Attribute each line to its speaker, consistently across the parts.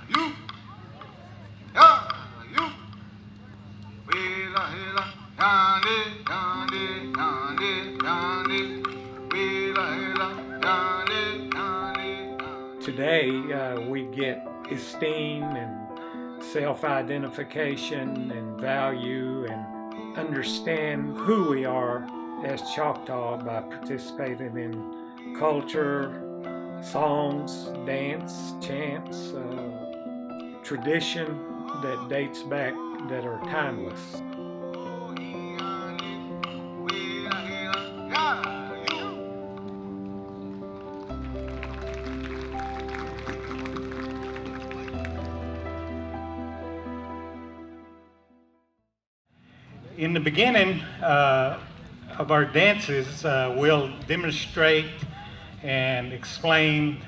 Speaker 1: you, ya, you. Hila, hila, yandi, yandi, yandi, yandi. Hila, hila, yandi, yandi, yandi.
Speaker 2: Today we get esteem and self-identification and value and understand who we are as Choctaw by participating in culture, songs, dance, chants, tradition that dates back that are timeless. In the beginning of our dances, we'll demonstrate and explain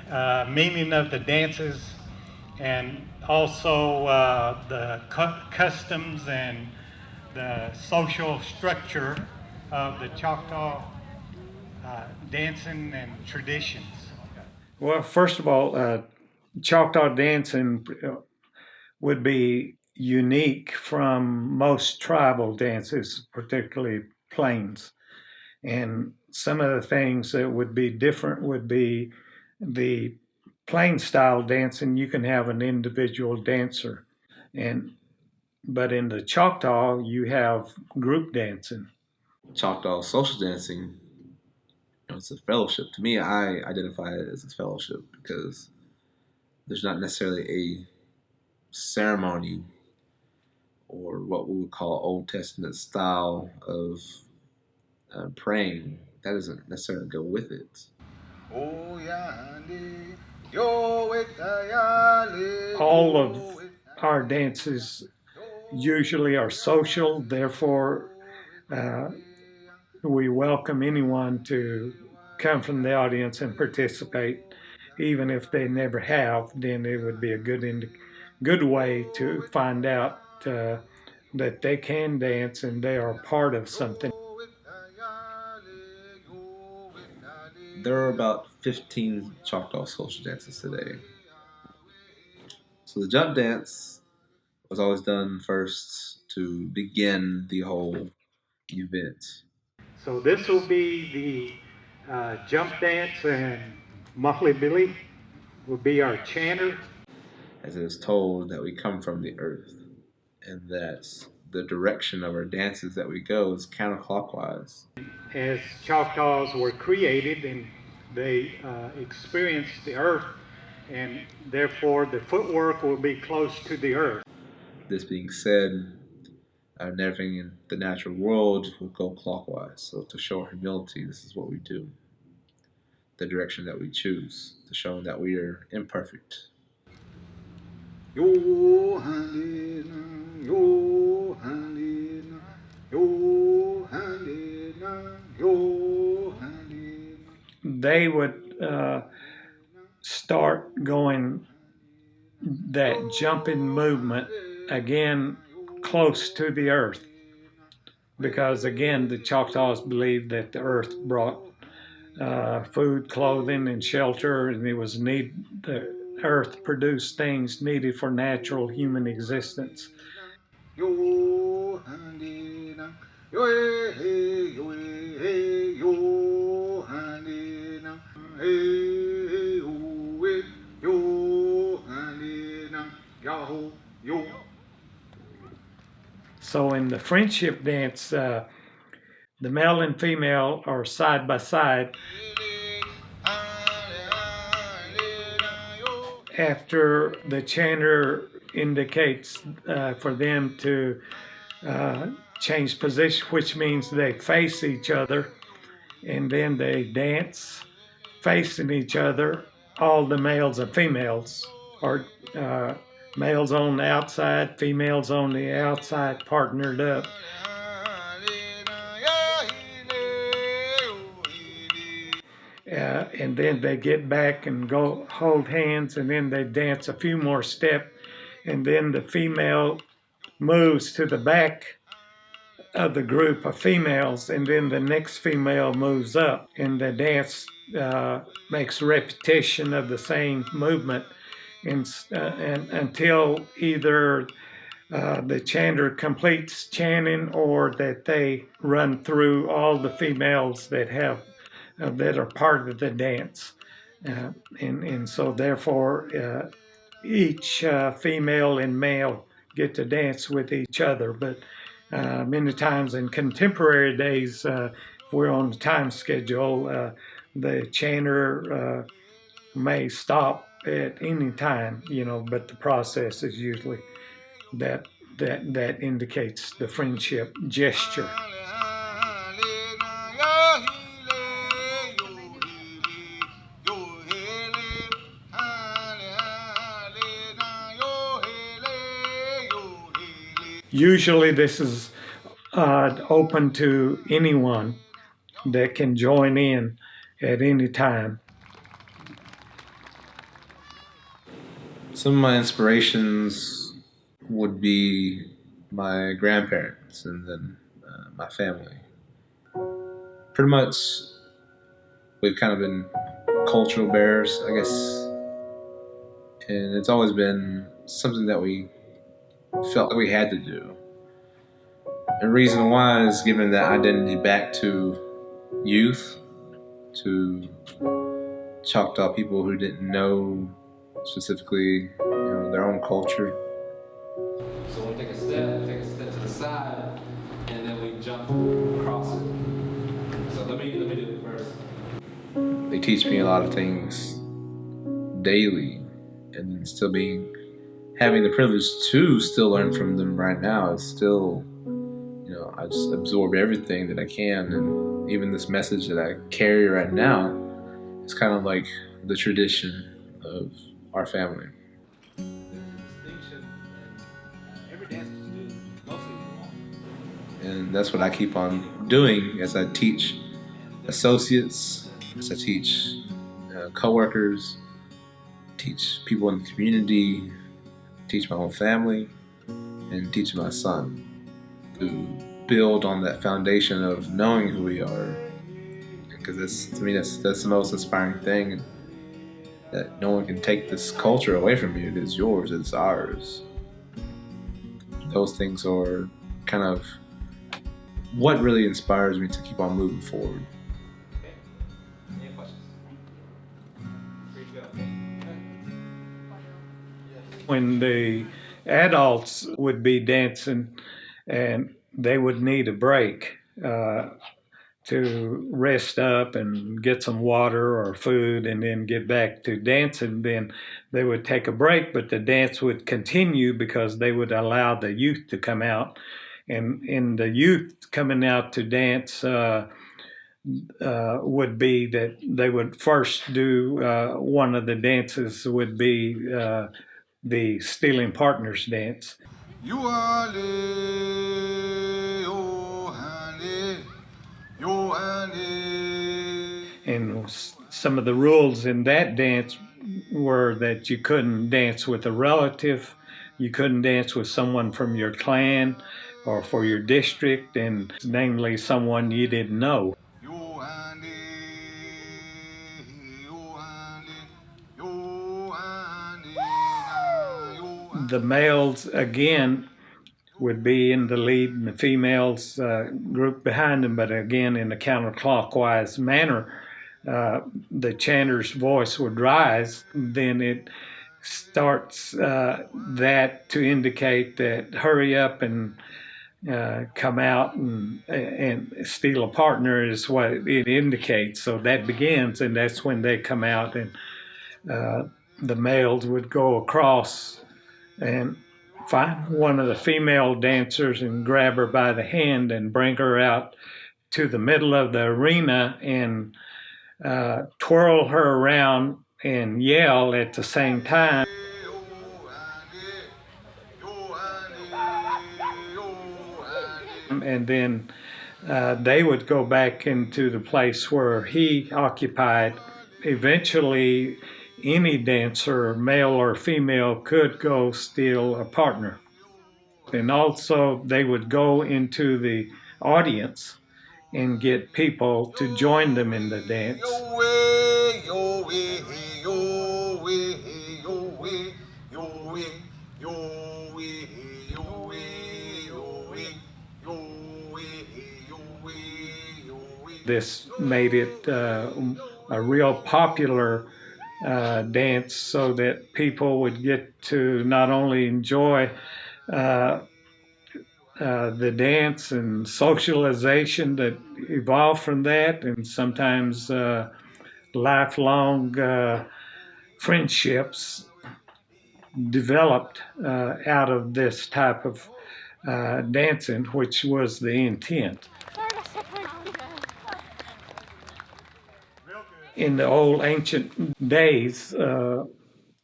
Speaker 2: meaning of the dances and also the customs and the social structure of the Choctaw dancing and traditions. Well, first of all, Choctaw dancing would be unique from most tribal dances, particularly plains. And some of the things that would be different would be the plain style dancing, you can have an individual dancer. But in the Choctaw, you have group dancing.
Speaker 3: Choctaw social dancing, it's a fellowship. To me, I identify it as a fellowship because there's not necessarily a ceremony or what we would call Old Testament style of praying. That doesn't necessarily go with it.
Speaker 2: All of our dances usually are social, therefore we welcome anyone to come from the audience and participate. Even if they never have, then it would be a good way to find out that they can dance and they are part of something.
Speaker 3: There are about 15 Choctaw social dances today. So the jump dance was always done first to begin the whole event.
Speaker 2: So this will be the jump dance, and Muffly Billy will be our chanter.
Speaker 3: As it is told that we come from the earth and that the direction of our dances that we go is counterclockwise.
Speaker 2: As Choctaws were created and they experienced the earth, and therefore the footwork will be close to the earth.
Speaker 3: This being said, everything in the natural world will go clockwise. So to show our humility, this is what we do. The direction that we choose to show that we are imperfect.
Speaker 2: They would start going that jumping movement again close to the earth, because again the Choctaws believed that the earth brought food, clothing, and shelter, and the earth produced things needed for natural human existence. So in the friendship dance, the male and female are side by side. After the chanter indicates for them to change position, which means they face each other, and then they dance facing each other. All the males and females are males on the outside, females on the outside, partnered up. And then they get back and go hold hands, and then they dance a few more steps, and then the female moves to the back of the group of females, and then the next female moves up, and the dance makes repetition of the same movement, and until either the chanter completes chanting or that they run through all the females that are part of the dance. And so therefore each female and male get to dance with each other. But many times in contemporary days, we're on the time schedule, the chanter may stop at any time, but the process is usually that that indicates the friendship gesture. Usually this is open to anyone that can join in at any time.
Speaker 3: Some of my inspirations would be my grandparents and then my family. Pretty much, we've kind of been cultural bearers, I guess, and it's always been something that we felt like we had to do. The reason why is giving that identity back to youth, to Choctaw people who didn't know specifically their own culture.
Speaker 4: So we'll take a step to the side, and then we jump across it. So let me do it first.
Speaker 3: They teach me a lot of things daily, and then having the privilege to still learn from them right now is still, I just absorb everything that I can, and even this message that I carry right now is kind of like the tradition of our family. And that's what I keep on doing as I teach associates, as I teach coworkers, teach people in the community, teach my own family, and teach my son to build on that foundation of knowing who we are. Because to me, that's the most inspiring thing. That no one can take this culture away from you. It is yours. It's ours. Those things are kind of what really inspires me to keep on moving forward.
Speaker 4: Okay. Any questions? Free to go.
Speaker 2: When the adults would be dancing and they would need a break to rest up and get some water or food and then get back to dancing, then they would take a break, but the dance would continue because they would allow the youth to come out. And in the youth coming out to dance would be that they would first do one of the dances would be the Stealing Partners dance. And some of the rules in that dance were that you couldn't dance with a relative, you couldn't dance with someone from your clan or for your district, and namely someone you didn't know. The males, again, would be in the lead and the females group behind them, but again in a counterclockwise manner. The chanter's voice would rise, then it starts that to indicate that hurry up and come out and steal a partner is what it indicates. So that begins, and that's when they come out, and the males would go across and find one of the female dancers and grab her by the hand and bring her out to the middle of the arena and twirl her around and yell at the same time. And then they would go back into the place where he occupied. Eventually, any dancer, male or female, could go steal a partner. And also, they would go into the audience and get people to join them in the dance. This made it a real popular dance, so that people would get to not only enjoy the dance and socialization that evolved from that, and sometimes lifelong friendships developed out of this type of dancing, which was the intent. In the old ancient days,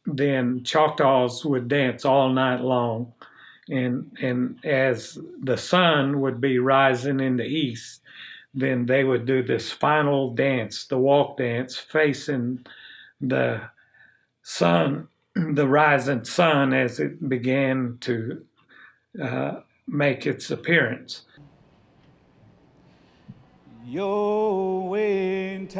Speaker 2: then Choctaws would dance all night long, and as the sun would be rising in the east, then they would do this final dance, the walk dance, facing the sun, the rising sun, as it began to make its appearance.
Speaker 5: Yo winter,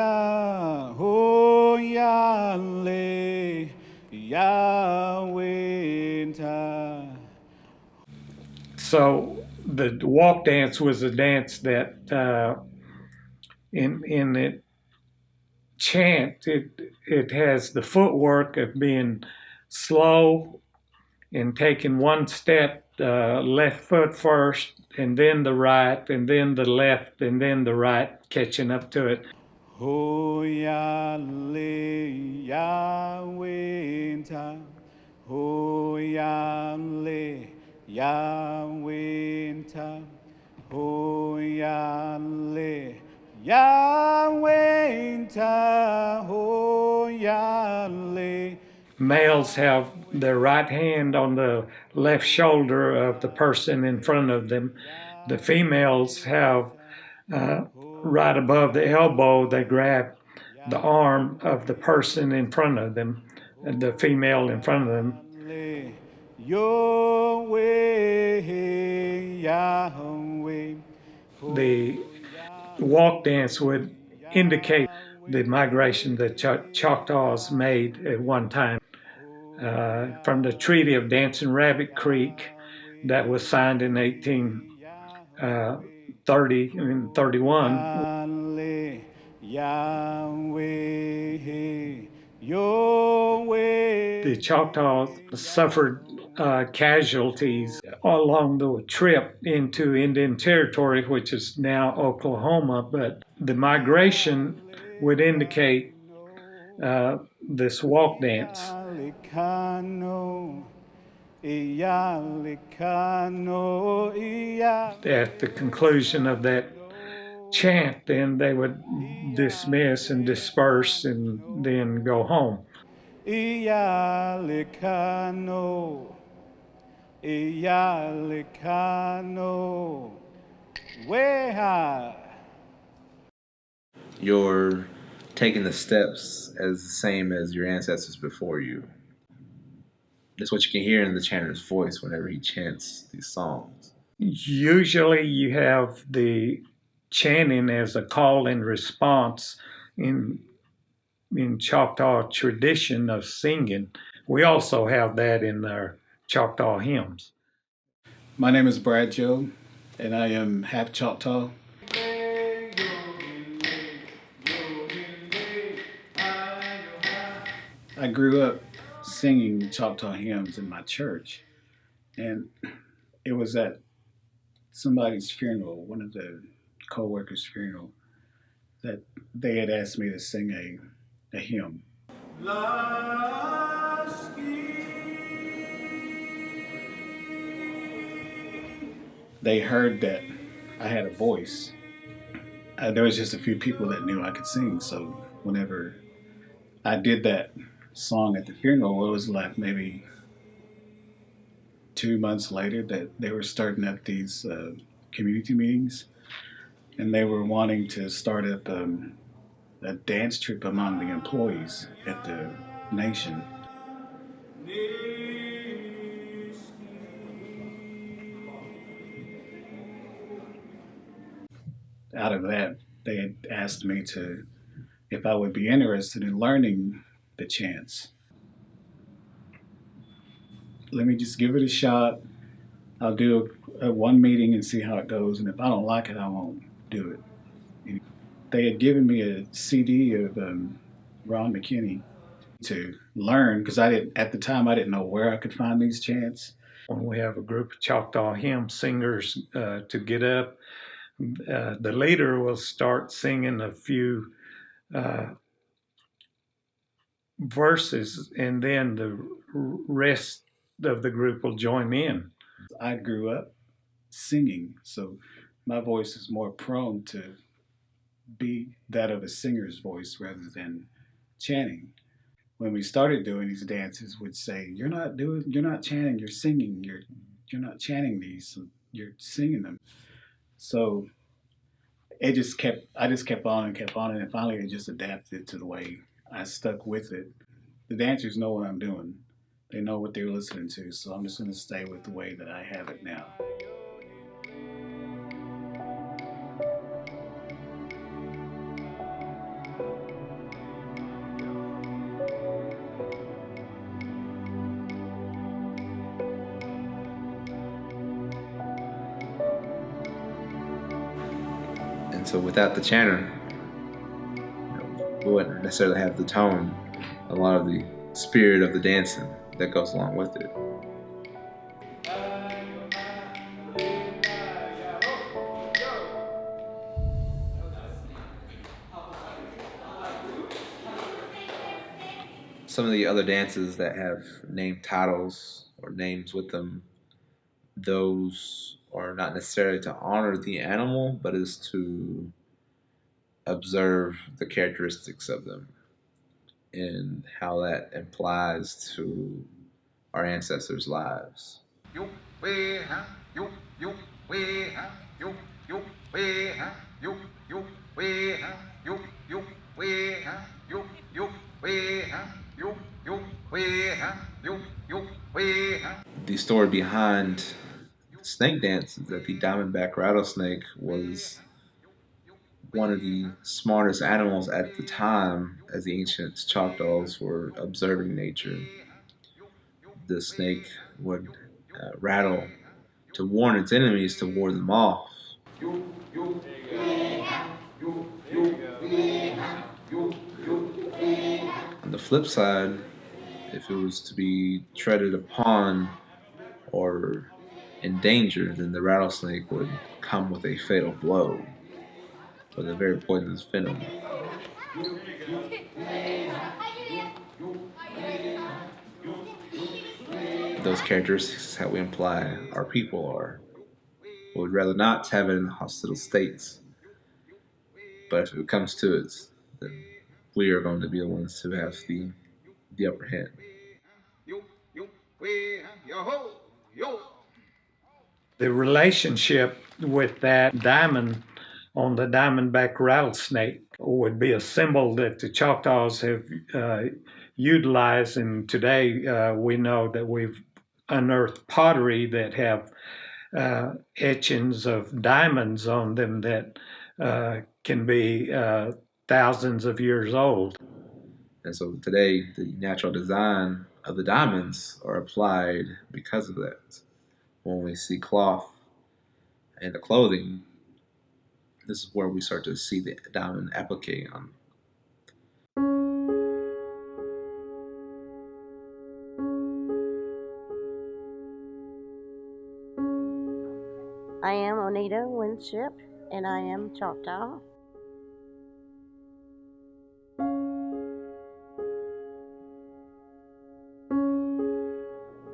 Speaker 5: oh yale, ya winter.
Speaker 2: So the walk dance was a dance that in it chant, it has the footwork of being slow and taking one step, left foot first, and then the right, and then the left, and then the right, catching up to it.
Speaker 5: Oh yale, ya winter, oh yale, ya winter, oh yale, ya winter, oh yale.
Speaker 2: Males have their right hand on the left shoulder of the person in front of them. The females have right above the elbow, they grab the arm of the person in front of them, the female in front of them.
Speaker 5: Your way, Yahweh.
Speaker 2: The walk dance would indicate the migration that Choctaws made at one time. From the Treaty of Dancing Rabbit Creek that was signed in 1830 and 31. The Choctaws suffered casualties along the trip into Indian Territory, which is now Oklahoma, but the migration would indicate this walk dance. At the conclusion of that chant, then they would dismiss and disperse and then go home.
Speaker 3: You're taking the steps as the same as your ancestors before you. That's what you can hear in the chanter's voice whenever he chants these songs.
Speaker 2: Usually you have the chanting as a call and response in Choctaw tradition of singing. We also have that in our Choctaw hymns.
Speaker 5: My name is Brad Joe, and I am half Choctaw. I grew up singing Choctaw hymns in my church, and it was at somebody's funeral, one of the co-workers' funeral, that they had asked me to sing a hymn. They heard that I had a voice. There was just a few people that knew I could sing, so whenever I did that song at the funeral, it was like maybe 2 months later that they were starting at these community meetings, and they were wanting to start up a dance troupe among the employees at the nation. Out of that, they had asked me if I would be interested in learning the chants. Let me just give it a shot. I'll do one meeting and see how it goes, and if I don't like it, I won't do it. They had given me a CD of Ron McKinney to learn because I didn't at the time I didn't know where I could find these chants.
Speaker 2: When we have a group of Choctaw hymn singers to get up, the leader will start singing a few verses, and then the rest of the group will join in.
Speaker 5: I grew up singing, so my voice is more prone to be that of a singer's voice rather than chanting. When we started doing these dances, would say, you're not chanting, you're singing, you're not chanting these, so you're singing them." So I just kept on and kept on, and finally it just adapted to the way I stuck with it. The dancers know what I'm doing. They know what they're listening to, so I'm just going to stay with the way that I have it now.
Speaker 3: And so without the chanter, we wouldn't necessarily have the tone, a lot of the spirit of the dancing that goes along with it. Some of the other dances that have name titles or names with them, those are not necessarily to honor the animal, but is to observe the characteristics of them and how that applies to our ancestors' lives.
Speaker 1: You way you way you way you way you way you way you way.
Speaker 3: The story behind snake dance is that the diamondback rattlesnake was one of the smartest animals at the time as the ancient Choctaws were observing nature. The snake would rattle to warn its enemies to ward them off. On the flip side, if it was to be treaded upon or in danger, then the rattlesnake would come with a fatal blow with a very poisonous venom. Those characteristics is how we imply our people are. We would rather not have it in hostile states, but if it comes to it, then we are going to be the ones who have the upper hand.
Speaker 2: The relationship with that diamond on the diamondback rattlesnake would be a symbol that the Choctaws have utilized, and today we know that we've unearthed pottery that have etchings of diamonds on them that can be thousands of years old.
Speaker 3: And so today, the natural design of the diamonds are applied because of that. When we see cloth and the clothing, this is where we start to see the diamond applique on.
Speaker 6: I am Oneida Winship, and I am Choctaw.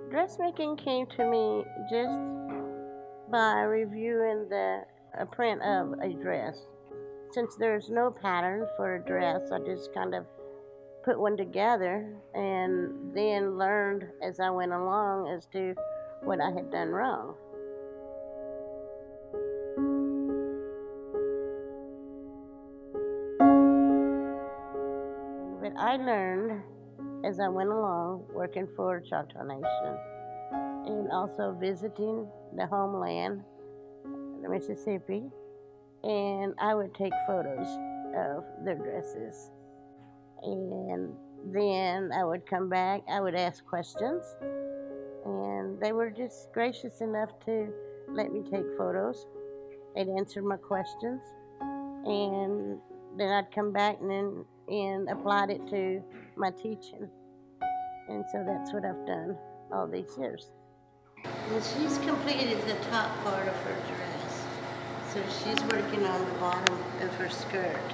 Speaker 6: Dressmaking came to me just by reviewing a print of a dress. Since there's no pattern for a dress, I just kind of put one together and then learned as I went along as to what I had done wrong. But I learned as I went along working for Choctaw Nation and also visiting the homeland, the Mississippi, and I would take photos of their dresses. And then I would come back, I would ask questions, and they were just gracious enough to let me take photos. They'd answer my questions, and then I'd come back and applied it to my teaching. And so that's what I've done all these years. And she's completed the top part of her dress. So she's working on the bottom of her skirt.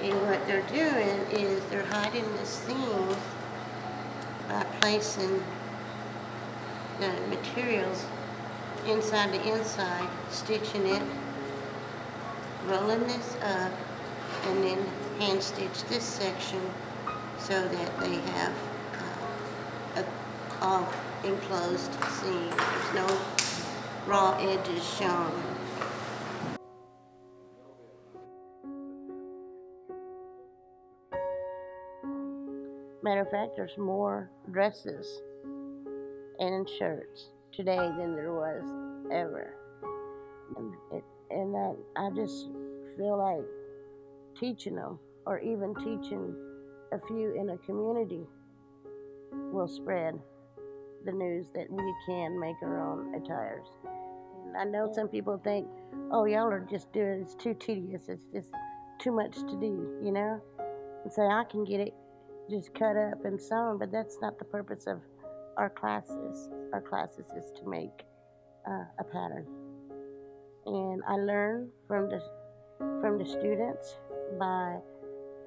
Speaker 6: And what they're doing is they're hiding the seams by placing the materials inside the inside, stitching it, rolling this up, and then hand stitch this section so that they have a off enclosed seam. There's no raw edges shown. Matter of fact, there's more dresses and shirts today than there was ever. And I just feel like teaching them, or even teaching a few in a community, will spread the news that we can make our own attires. And I know some people think, oh, y'all are just doing, it's too tedious, it's just too much to do, you know? And say, I can get it just cut up and sewn, but that's not the purpose of our classes. Our classes is to make a pattern. And I learn from the students by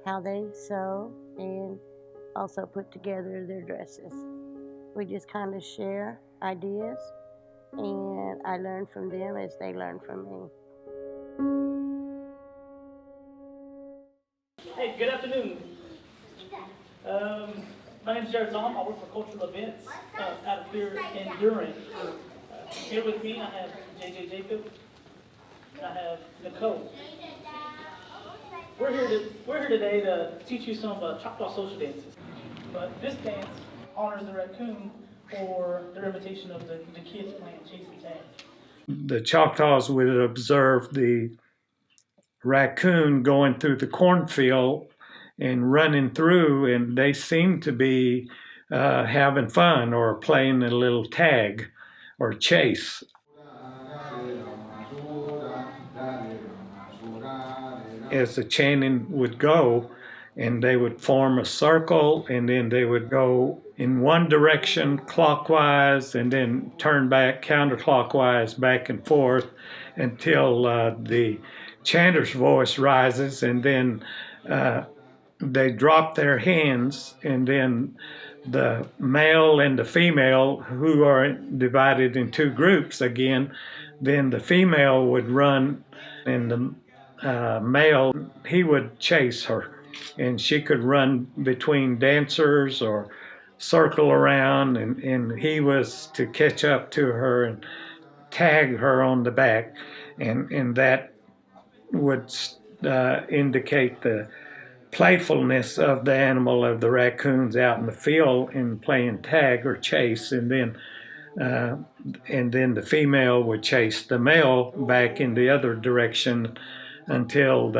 Speaker 6: how they sew and also put together their dresses. We just kind of share ideas, and I learn from them as they learn from me.
Speaker 7: Hey, good afternoon. My name is Jared Tom. I work for cultural events out of here in Durham. Here with me, I have JJ Jacob, and I have Nicole. We're here today to teach you some Choctaw social dances. But this dance honors the raccoon for their imitation of the kids playing chase and tag.
Speaker 2: The Choctaws would observe the raccoon going through the cornfield and running through, and they seem to be having fun or playing a little tag or chase. As the chanting would go, and they would form a circle, and then they would go in one direction clockwise and then turn back counterclockwise back and forth until the chanter's voice rises, and then they drop their hands, and then the male and the female, who are divided in two groups again, then the female would run, and the male, he would chase her, and she could run between dancers or circle around, and he was to catch up to her and tag her on the back, and that would indicate the playfulness of the animal, of the raccoons out in the field and playing tag or chase, and then the female would chase the male back in the other direction until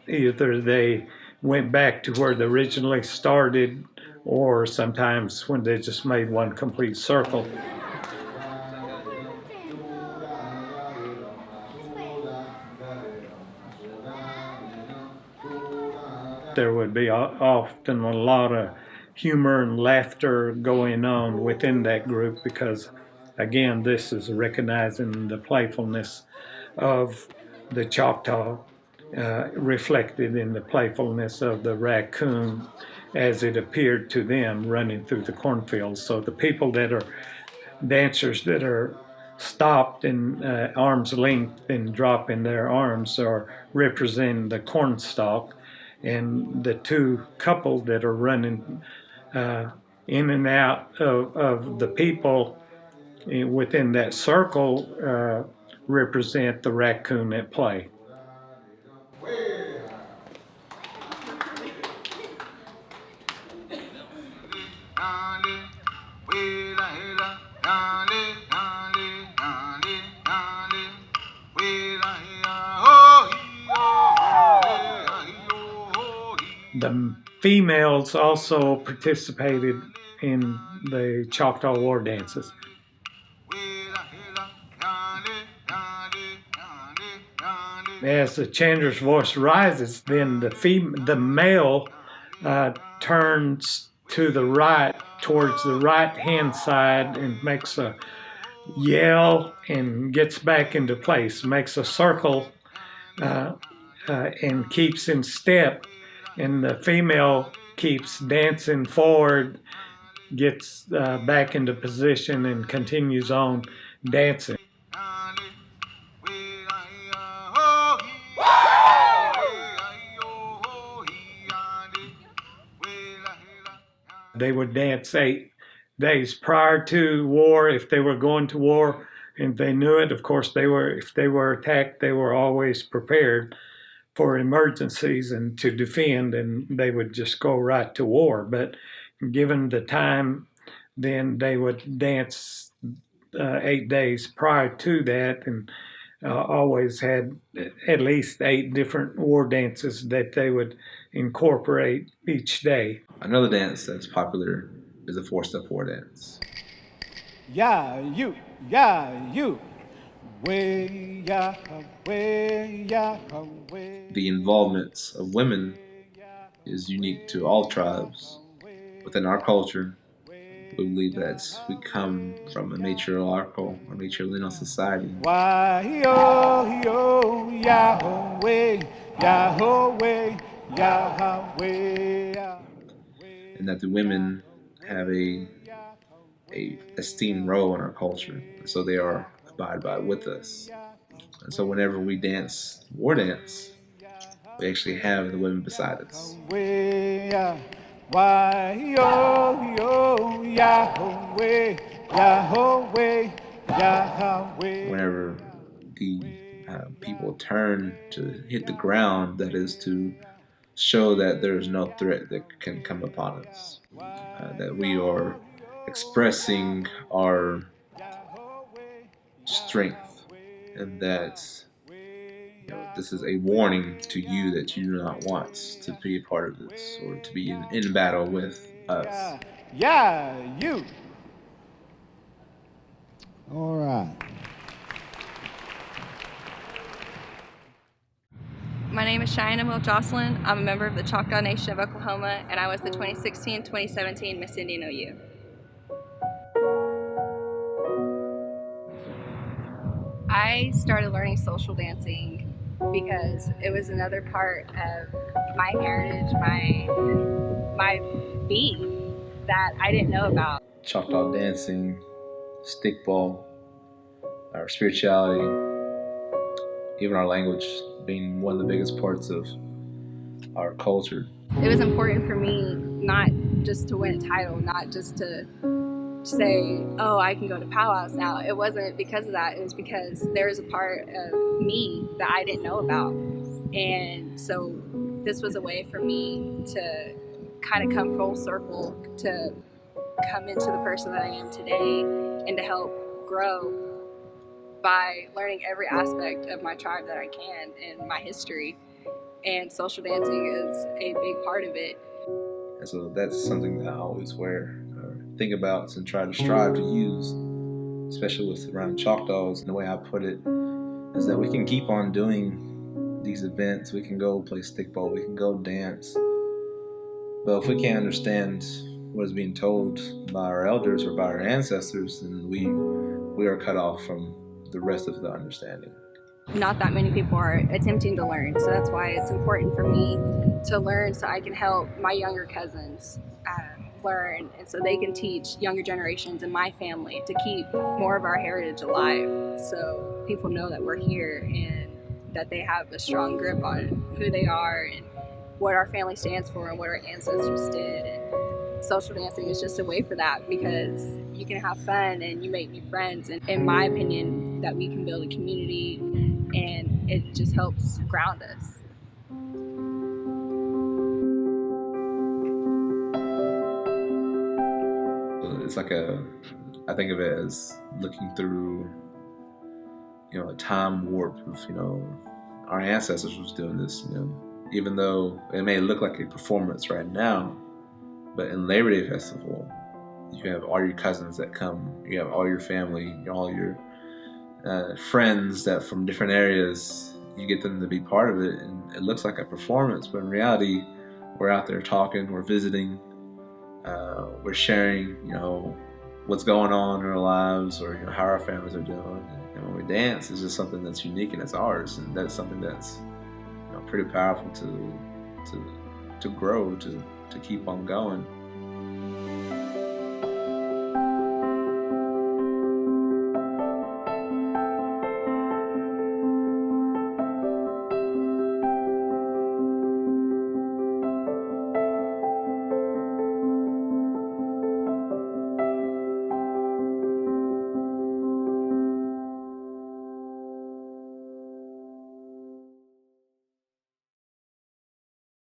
Speaker 2: either they went back to where they originally started, or sometimes when they just made one complete circle. There would be often a lot of humor and laughter going on within that group because, again, this is recognizing the playfulness of the Choctaw reflected in the playfulness of the raccoon as it appeared to them running through the cornfields. So the people that are dancers that are stopped in arm's length and dropping their arms are representing the cornstalk, and the two couples that are running in and out of the people within that circle represent the raccoon at play. The females also participated in the Choctaw war dances. as the chanter's voice rises, then the male turns to the right, towards the right hand side, and makes a yell and gets back into place, makes a circle and keeps in step, and the female keeps dancing forward, gets back into position, and continues on dancing. They would dance 8 days prior to war if they were going to war, and they knew it. Of course, if they were attacked, they were always prepared for emergencies and to defend, and they would just go right to war. But given the time, then they would dance 8 days prior to that, and always had at least 8 different war dances that they would incorporate each day.
Speaker 3: Another dance that's popular is a 4-step war dance.
Speaker 5: Ya you, way ya, way.
Speaker 3: The involvement of women is unique to all tribes. Within our culture, we believe that we come from a matriarchal or matrilineal society.
Speaker 5: Why yo Yahweh, Yahweh, Yahweh.
Speaker 3: And that the women have a esteemed role in our culture, so they are abide by with us. And so whenever we dance war dance, we actually have the women beside us.
Speaker 5: Why yo Yahweh, Yahweh, Yahweh.
Speaker 3: Whenever the people turn to hit the ground, that is to show that there is no threat that can come upon us, that we are expressing our strength, and that this is a warning to you that you do not want to be a part of this or to be in battle with us.
Speaker 5: Yeah, you. All right.
Speaker 8: My name is Cheyenne Will Jocelyn. I'm a member of the Choctaw Nation of Oklahoma, and I was the 2016-2017 Miss Indian OU. I started learning social dancing because it was another part of my heritage, my being that I didn't know about.
Speaker 3: Choctaw dancing, stickball, our spirituality, even our language being one of the biggest parts of our culture.
Speaker 8: It was important for me not just to win a title, not just to say, oh, I can go to powwows now. It wasn't because of that. It was because there was a part of me that I didn't know about. And so this was a way for me to kind of come full circle, to come into the person that I am today and to help grow by learning every aspect of my tribe that I can and my history. And social dancing is a big part of it.
Speaker 3: And so that's something that I always wear, or think about, and try to strive to use, especially with around Choctaws. And the way I put it is that we can keep on doing these events. We can go play stickball, we can go dance. But if we can't understand what is being told by our elders or by our ancestors, then we are cut off from the rest of the understanding.
Speaker 8: Not that many people are attempting to learn, so that's why it's important for me to learn so I can help my younger cousins learn, and so they can teach younger generations in my family to keep more of our heritage alive, so people know that we're here and that they have a strong grip on who they are and what our family stands for and what our ancestors did. And social dancing is just a way for that, because you can have fun and you make new friends, and in my opinion that we can build a community, and it just helps ground us.
Speaker 3: It's like I think of it as looking through, a time warp of, our ancestors was doing this, even though it may look like a performance right now, but in Labor Day Festival, you have all your cousins that come, you have all your family, all your friends that from different areas, you get them to be part of it, and it looks like a performance, but in reality, we're out there talking, we're visiting, we're sharing, you know, what's going on in our lives, or, you know, how our families are doing. And when we dance, it's just something that's unique and it's ours, and that's something that's, you know, pretty powerful to grow, to keep on going.